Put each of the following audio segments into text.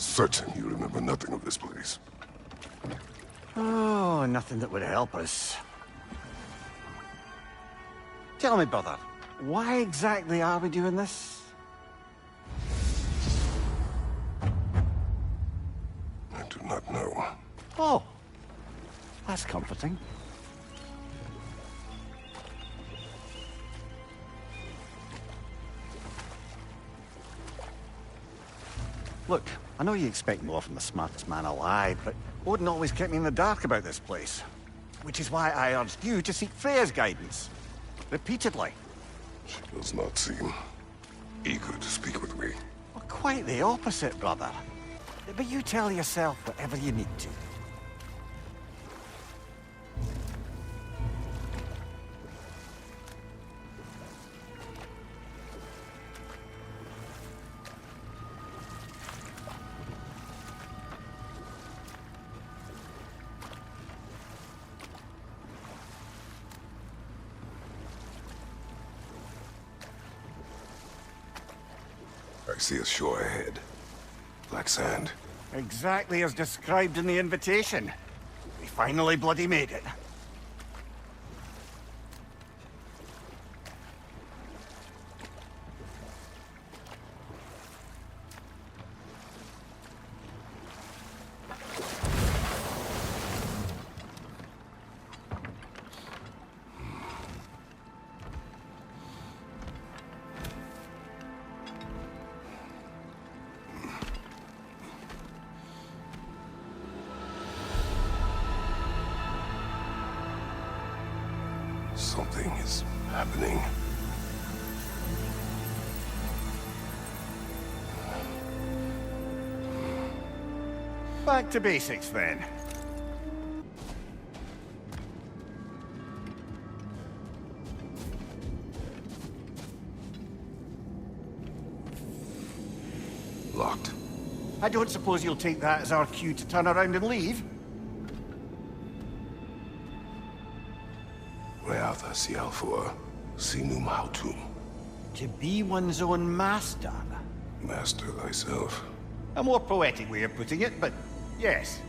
certain you remember nothing of this place. Oh, nothing that would help us. Tell me, brother, why exactly are we doing this? I do not know. Oh, that's comforting. Look, I know you expect more from the smartest man alive, but Odin always kept me in the dark about this place. Which is why I urged you to seek Freya's guidance. Repeatedly. She does not seem eager to speak with me. Well, quite the opposite, brother. But you tell yourself whatever you need to. I see a shore ahead. Black sand. Exactly as described in the invitation. We finally bloody made it. Something is happening. Back to basics, then. Locked. I don't suppose you'll take that as our cue to turn around and leave? Reatha Sialfur, Sinum Hautum. To be one's own master. Master thyself. A more poetic way of putting it, but yes.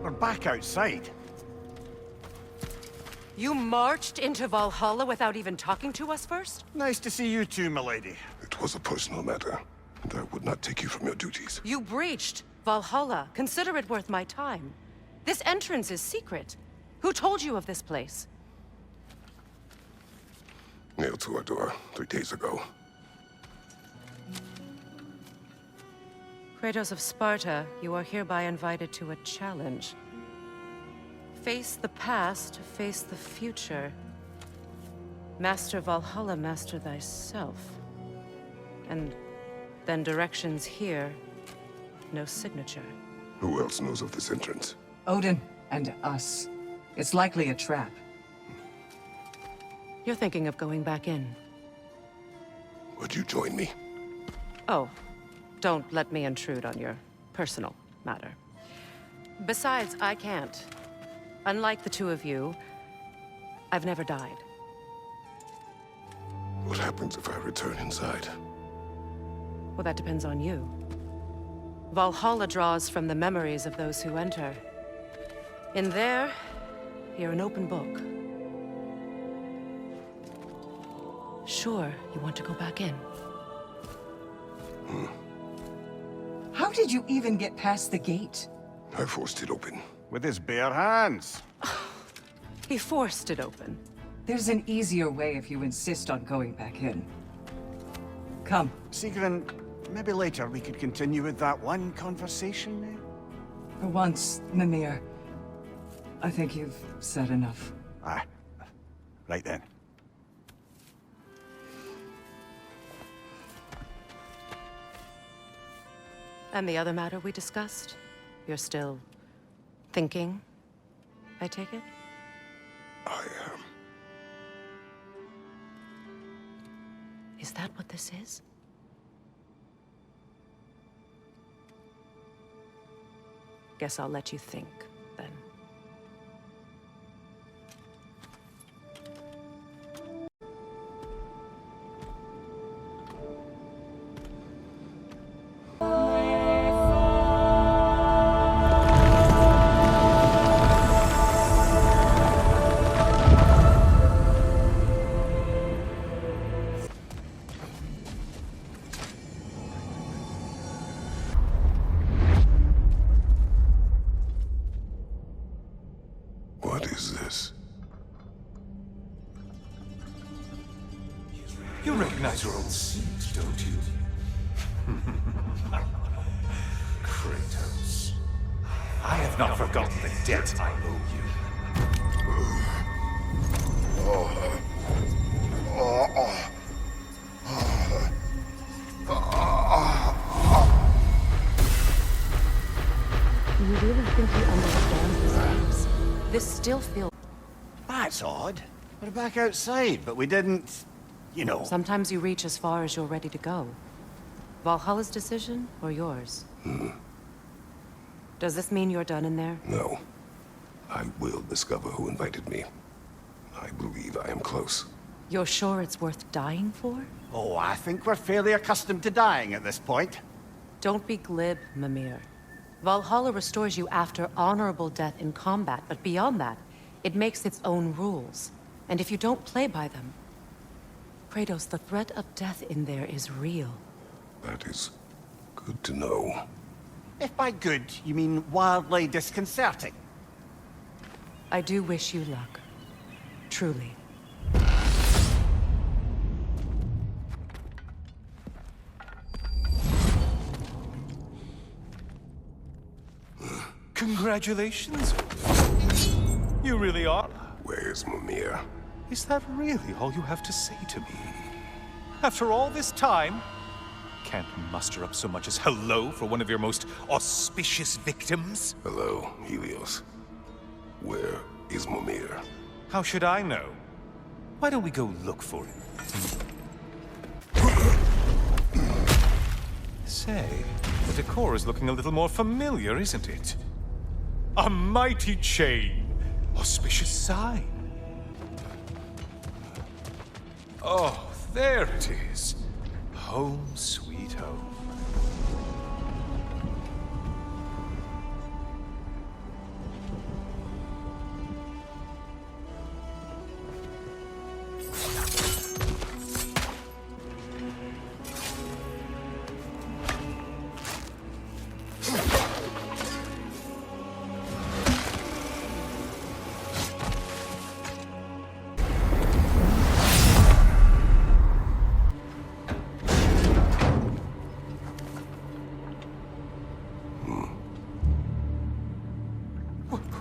We're back outside. You marched into Valhalla without even talking to us first? Nice to see you too, milady. It was a personal matter, and I would not take you from your duties. You breached Valhalla. Consider it worth my time. This entrance is secret. Who told you of this place? Nailed to our door 3 days ago. Kratos of Sparta, you are hereby invited to a challenge. Face the past, face the future. Master Valhalla, master thyself. And then directions here, no signature. Who else knows of this entrance? Odin and us. It's likely a trap. You're thinking of going back in. Would you join me? Oh, don't let me intrude on your personal matter. Besides, I can't. Unlike the two of you, I've never died. What happens if I return inside? Well, that depends on you. Valhalla draws from the memories of those who enter. In there, you're an open book. Sure, you want to go back in. How did you even get past the gate? I forced it open. With his bare hands. He forced it open. There's an easier way if you insist on going back in. Come. Sigrun, maybe later we could continue with that one conversation, eh? For once, Mimir, I think you've said enough. Ah, right then. And the other matter we discussed? You're still thinking, I take it? I Is that what this is? Guess I'll let you think, then. What is this? You recognize your old seat, don't you? Kratos. I have not forgotten the debt I owe you. You really think he understands the stakes? This still feels... That's odd. We're back outside, but we didn't... You know. Sometimes you reach as far as you're ready to go. Valhalla's decision, or yours? Does this mean you're done in there? No. I will discover who invited me. I believe I am close. You're sure it's worth dying for? Oh, I think we're fairly accustomed to dying at this point. Don't be glib, Mimir. Valhalla restores you after honorable death in combat, but beyond that, it makes its own rules. And if you don't play by them... Kratos, the threat of death in there is real. That is good to know. If by good, you mean wildly disconcerting. I do wish you luck. Truly. Congratulations. You really are. Where's Mimir? Is that really all you have to say to me? After all this time, can't muster up so much as hello for one of your most auspicious victims? Hello, Helios. Where is Mimir? How should I know? Why don't we go look for him? Say, the decor is looking a little more familiar, isn't it? A mighty chain. Auspicious sign. Oh, there it is. Home sweet home.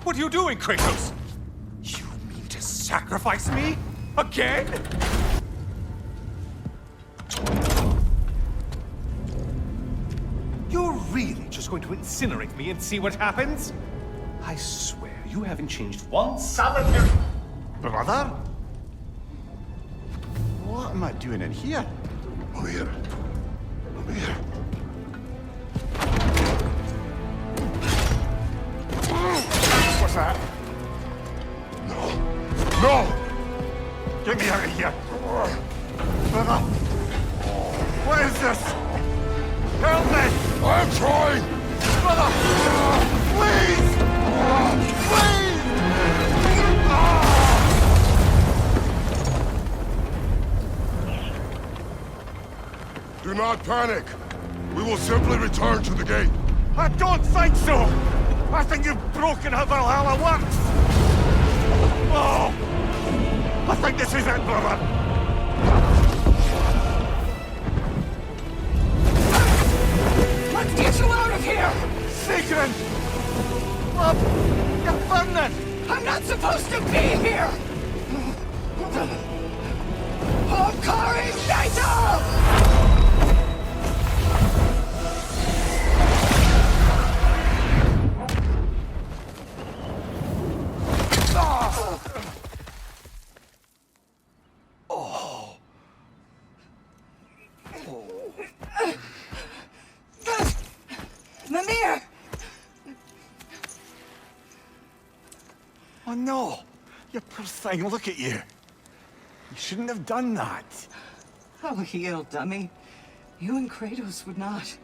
What are you doing, Kratos? You mean to sacrifice me? Again? You're really just going to incinerate me and see what happens? I swear, you haven't changed one solitary... Brother? What am I doing in here? Mimir. Mimir. What's that? No. No! Get me out of here! Brother! What is this? Help me! I'm trying! Brother! Please! Please! Do not panic. We will simply return to the gate. I don't think so! I think you've broken how Valhalla works! Oh! I think this is it, brother! Let's get you out of here! Sigrun! Love! You're burning! I'm not supposed to be here! Hokari Naito! Oh, no. You poor thing, look at you. You shouldn't have done that. Oh, heal, dummy. You and Kratos would not.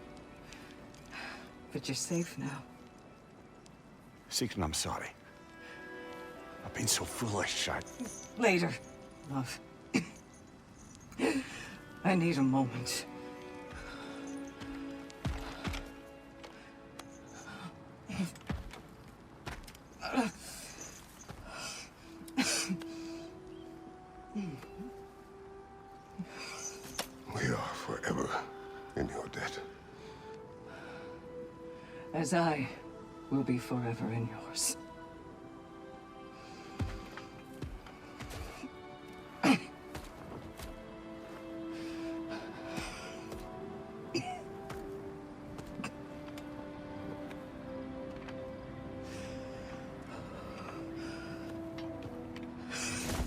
But you're safe now. Seeker, I'm sorry. I've been so foolish. Later, love. I need a moment. We are forever in your debt. As I will be forever in yours.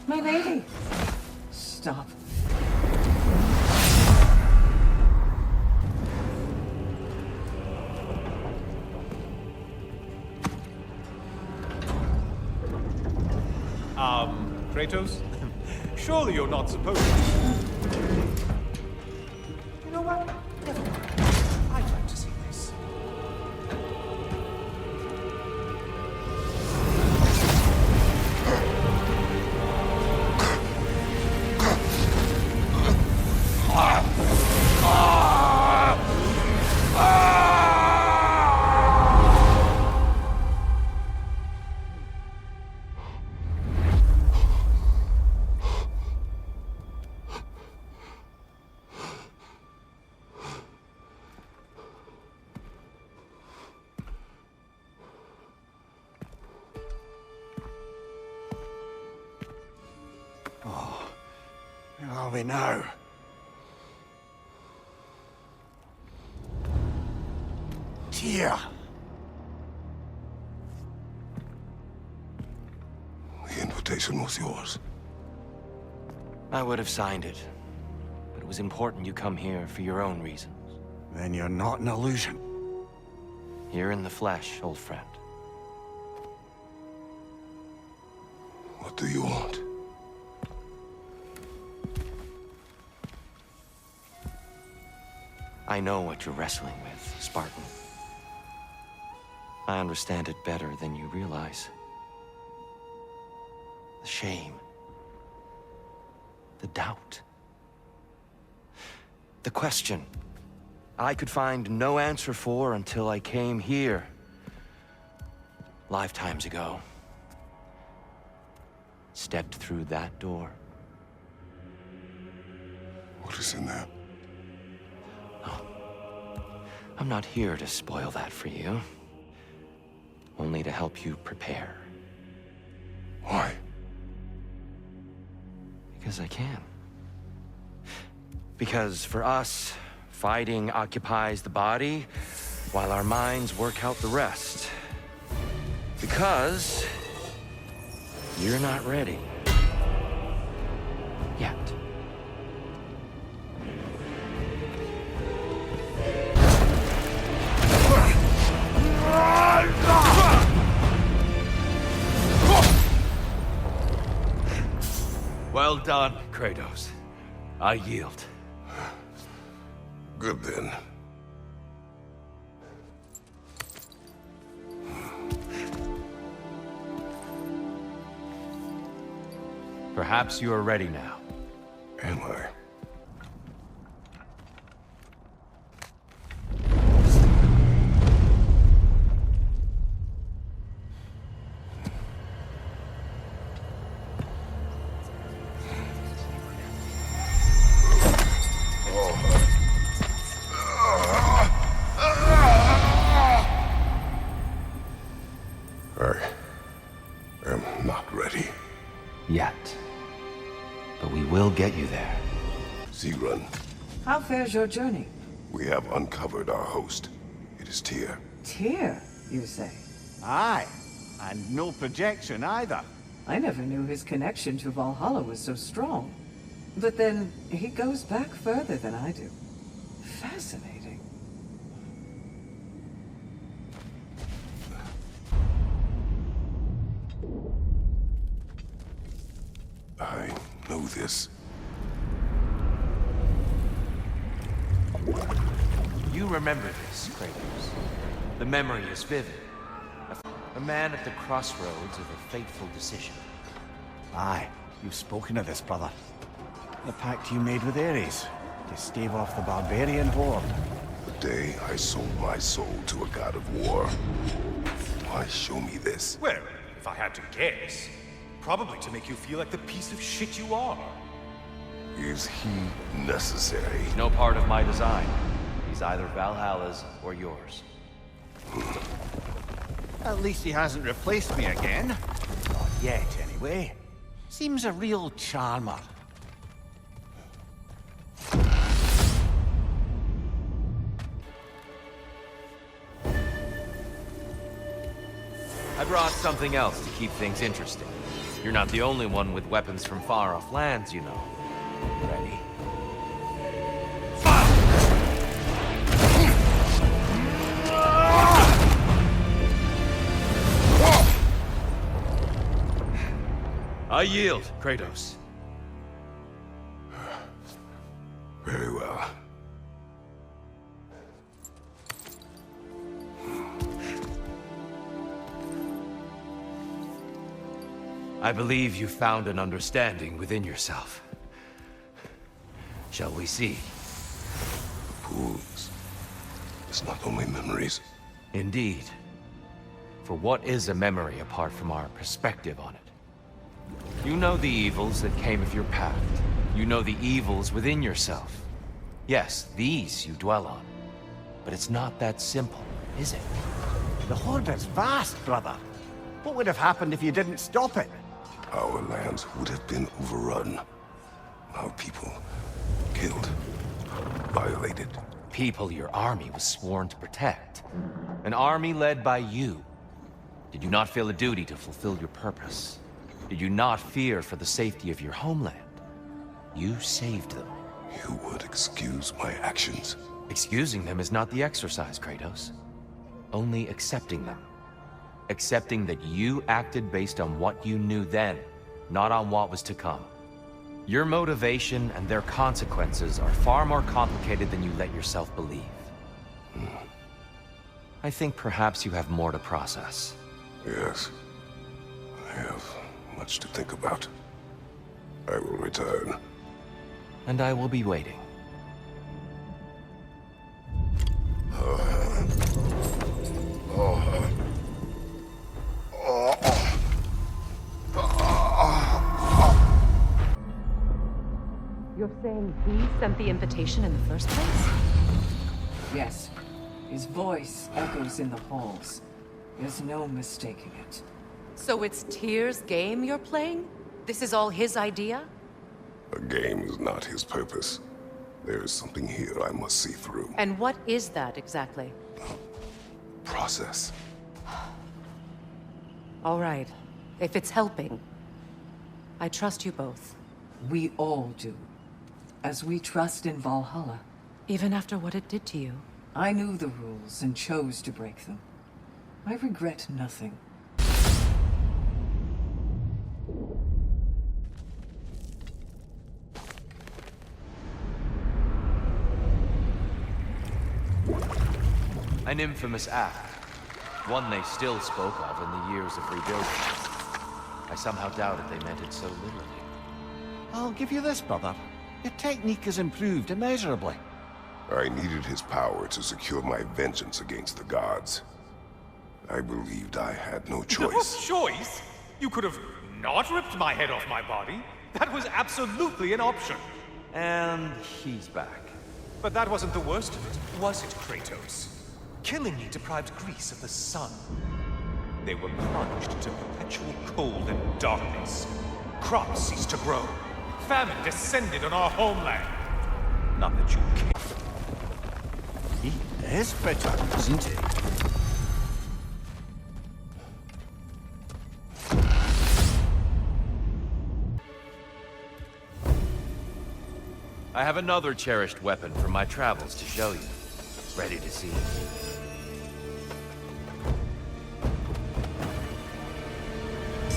My lady! Stop. Kratos? Surely you're not supposed to. You know what? Never mind. I'd like to see this. Where are we now? Tyr! The invitation was yours. I would have signed it, but it was important you come here for your own reasons. Then you're not an illusion. Here in the flesh, old friend. What do you want? I know what you're wrestling with, Spartan. I understand it better than you realize. The shame. The doubt. The question I could find no answer for until I came here. Lifetimes ago. Stepped through that door. What is in there? I'm not here to spoil that for you. Only to help you prepare. Why? Because I can. Because for us, fighting occupies the body, while our minds work out the rest. Because you're not ready. Yet. Well done, Kratos. I yield. Good then. Perhaps you are ready now. Am I? I am not ready. Yet. But we will get you there. Z-Run, How fares your journey? we have uncovered our host. It is Tyr. Tyr, you say? Aye. And no projection either. I never knew his connection to Valhalla was so strong. But then, he goes back further than I do. Fascinating. this. You remember this, Kratos. The memory is vivid. A man at the crossroads of a fateful decision. Aye, you've spoken of this, brother. The pact you made with Ares to stave off the barbarian horde. The day I sold my soul to a god of war. Why show me this? Well, if I had to guess, probably to make you feel like the piece of shit you are. Is he necessary? No part of my design. He's either Valhalla's or yours. At least he hasn't replaced me again. Not yet, anyway. Seems a real charmer. I brought something else to keep things interesting. You're not the only one with weapons from far-off lands, you know. Ready? I yield, Kratos. Very well. I believe you found an understanding within yourself. Shall we see? Fools. It's not only memories. Indeed. For what is a memory apart from our perspective on it? You know the evils that came of your path. You know the evils within yourself. Yes, these you dwell on. But it's not that simple, is it? The horde is vast, brother. What would have happened if you didn't stop it? Our lands would have been overrun. Our people killed, violated. People your army was sworn to protect. An army led by you. Did you not feel a duty to fulfill your purpose? Did you not fear for the safety of your homeland? You saved them. You would excuse my actions. Excusing them is not the exercise, Kratos. Only accepting them. Accepting that you acted based on what you knew then, not on what was to come. Your motivation and their consequences are far more complicated than you let yourself believe. I think perhaps you have more to process. Yes. I have much to think about. I will return. And I will be waiting. You're saying he sent the invitation in the first place? Yes. His voice echoes in the halls. There's no mistaking it. So it's Tyr's game you're playing? This is all his idea? A game is not his purpose. There is something here I must see through. And what is that exactly? Process. All right. If it's helping, I trust you both. We all do. As we trust in Valhalla. Even after what it did to you. I knew the rules and chose to break them. I regret nothing. An infamous act. One they still spoke of in the years of rebuilding. I somehow doubted they meant it so literally. I'll give you this, brother. Your technique has improved immeasurably. I needed his power to secure my vengeance against the gods. I believed I had no choice. Choice? You could have not ripped my head off my body. That was absolutely an option. And he's back. But that wasn't the worst of it, was it, Kratos? Killing me deprived Greece of the sun. They were plunged into perpetual cold and darkness. Crops ceased to grow. Famine descended on our homeland. Not that you care. He is bitter, isn't he? I have another cherished weapon from my travels to show you. Ready to see?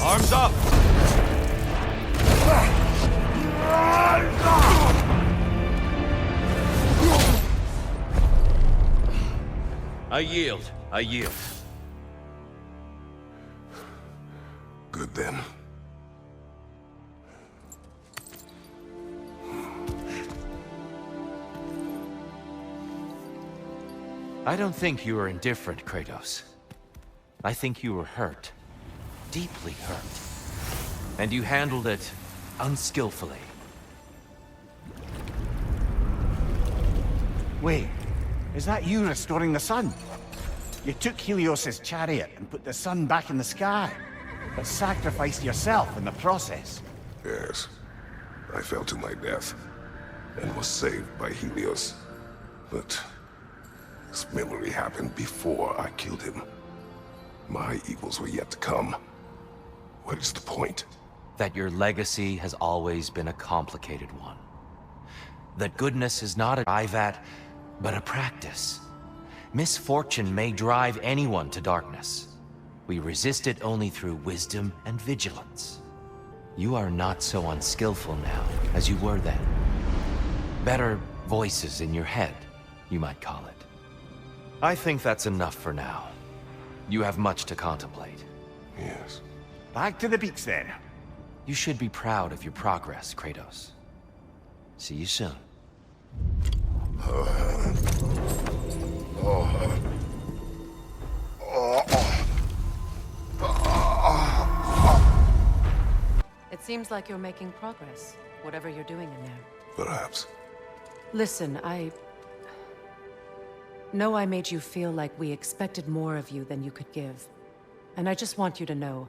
Arms up! I yield. I yield. Good then. I don't think you were indifferent, Kratos. I think you were hurt. Deeply hurt. And you handled it unskillfully. Wait, is that you restoring the sun? You took Helios's chariot and put the sun back in the sky, but sacrificed yourself in the process. Yes. I fell to my death and was saved by Helios. But this memory happened before I killed him. My evils were yet to come. What is the point? That your legacy has always been a complicated one. That goodness is not a drive at, but a practice. Misfortune may drive anyone to darkness. We resist it only through wisdom and vigilance. You are not so unskillful now as you were then. Better voices in your head, you might call it. I think that's enough for now. You have much to contemplate. Yes. Back to the beach then. You should be proud of your progress, Kratos. See you soon. It seems like you're making progress, whatever you're doing in there. Perhaps. Listen, I know I made you feel like we expected more of you than you could give. And I just want you to know,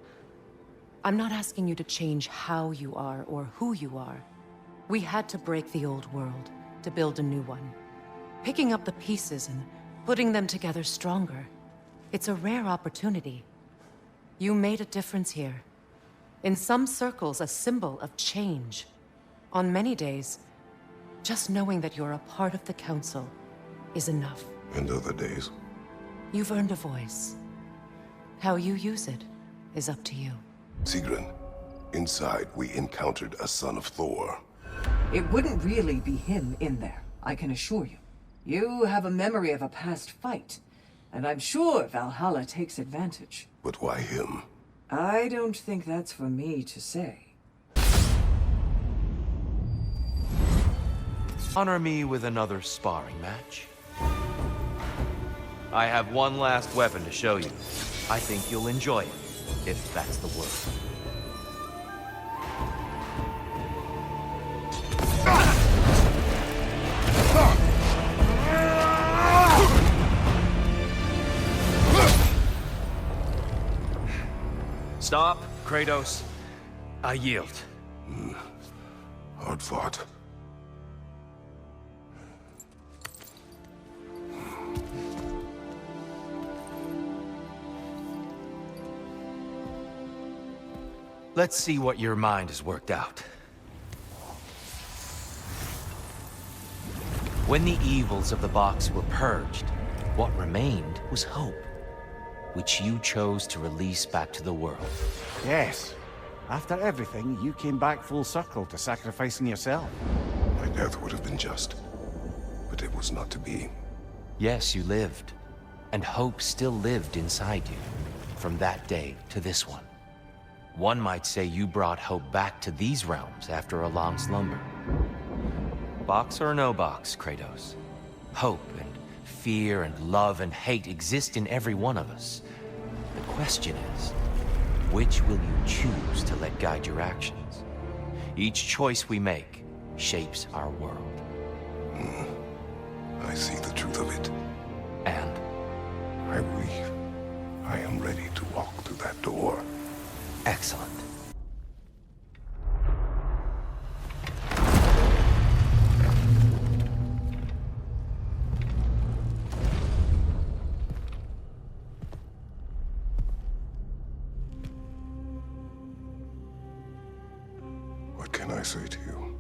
I'm not asking you to change how you are or who you are. We had to break the old world to build a new one. Picking up the pieces and putting them together stronger. It's a rare opportunity. You made a difference here. In some circles, a symbol of change. On many days, just knowing that you're a part of the Council is enough. And other days? You've earned a voice. How you use it is up to you. Sigrun, inside we encountered a son of Thor. It wouldn't really be him in there, I can assure you. You have a memory of a past fight, and I'm sure Valhalla takes advantage. But why him? I don't think that's for me to say. Honor me with another sparring match. I have one last weapon to show you. I think you'll enjoy it, if that's the word. Stop, Kratos. I yield. Hard fought. Let's see what your mind has worked out. When the evils of the box were purged, what remained was hope, which you chose to release back to the world. Yes. After everything, you came back full circle to sacrificing yourself. My death would have been just, but it was not to be. Yes, you lived, and hope still lived inside you, from that day to this one. One might say you brought hope back to these realms after a long slumber. Box or no box, Kratos. Hope and fear and love and hate exist in every one of us. The question is, which will you choose to let guide your actions? Each choice we make shapes our world. I see the truth of it. And I believe I am ready to walk through that door. excellent. What can I say to you?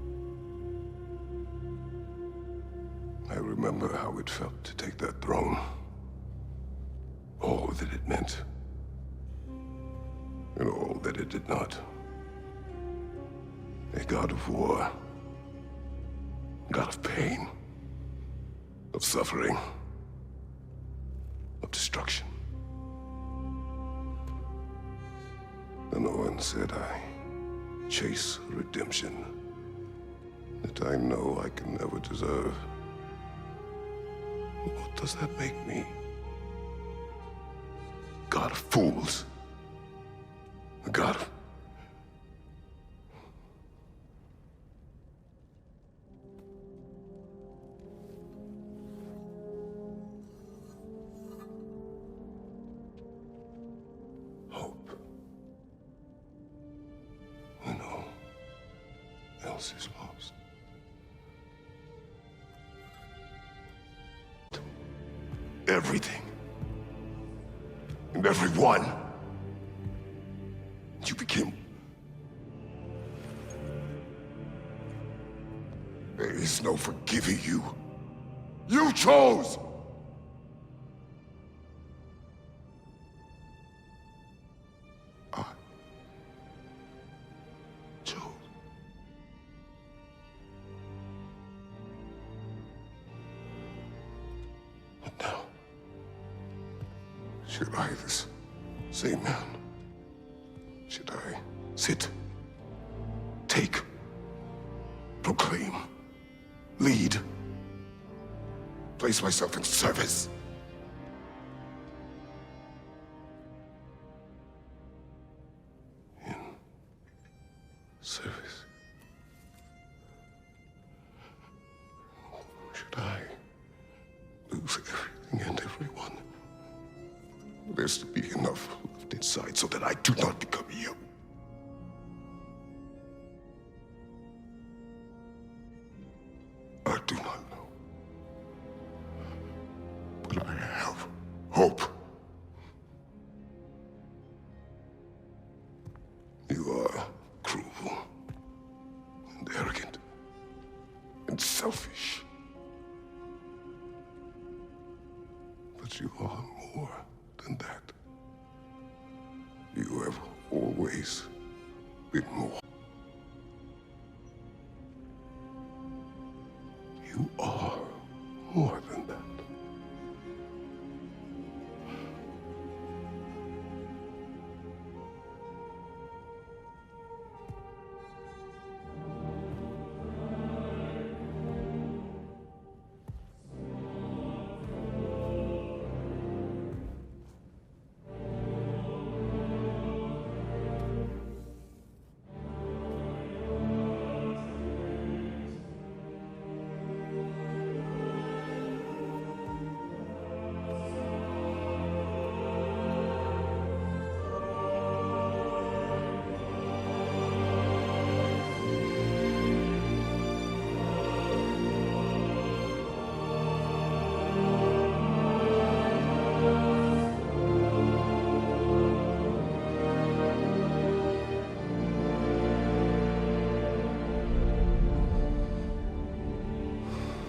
I remember how it felt to take that throne. All that it meant. And all that it did not. A god of war. God of pain. Of suffering. of destruction. And Owen said I chase redemption that I know I can never deserve. What does that make me? God of fools. A god of... hope. When all else is lost. Everything. And everyone. You became... There is no forgiving you. You chose! I chose. But now, should I, this same man, should I sit, take, proclaim, lead, place myself in service? In service? Should I lose everything and everyone? There's to be enough left inside so that I do not become you. I do not know. But I have hope. You are cruel and arrogant and selfish. But you are more than that. You have always been more. You are more than that.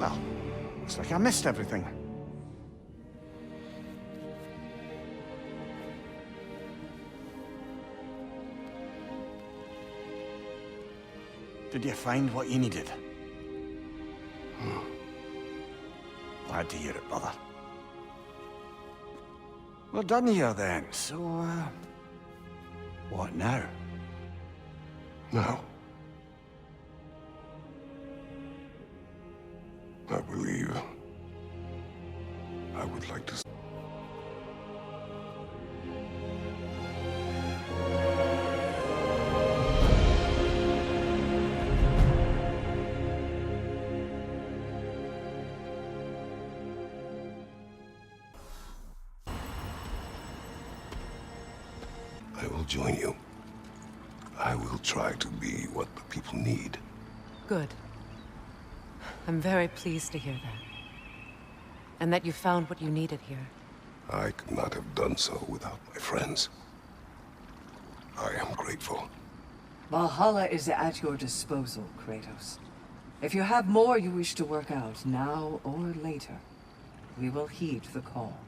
Well, looks like I missed everything. Did you find what you needed? Glad to hear it, brother. We're done here then, so, what now? Now, I believe I would like to... I will join you. I will try to be what the people need. Good. I'm very pleased to hear that. And that you found what you needed here. I could not have done so without my friends. I am grateful. Valhalla is at your disposal, Kratos. If you have more you wish to work out, now or later, we will heed the call.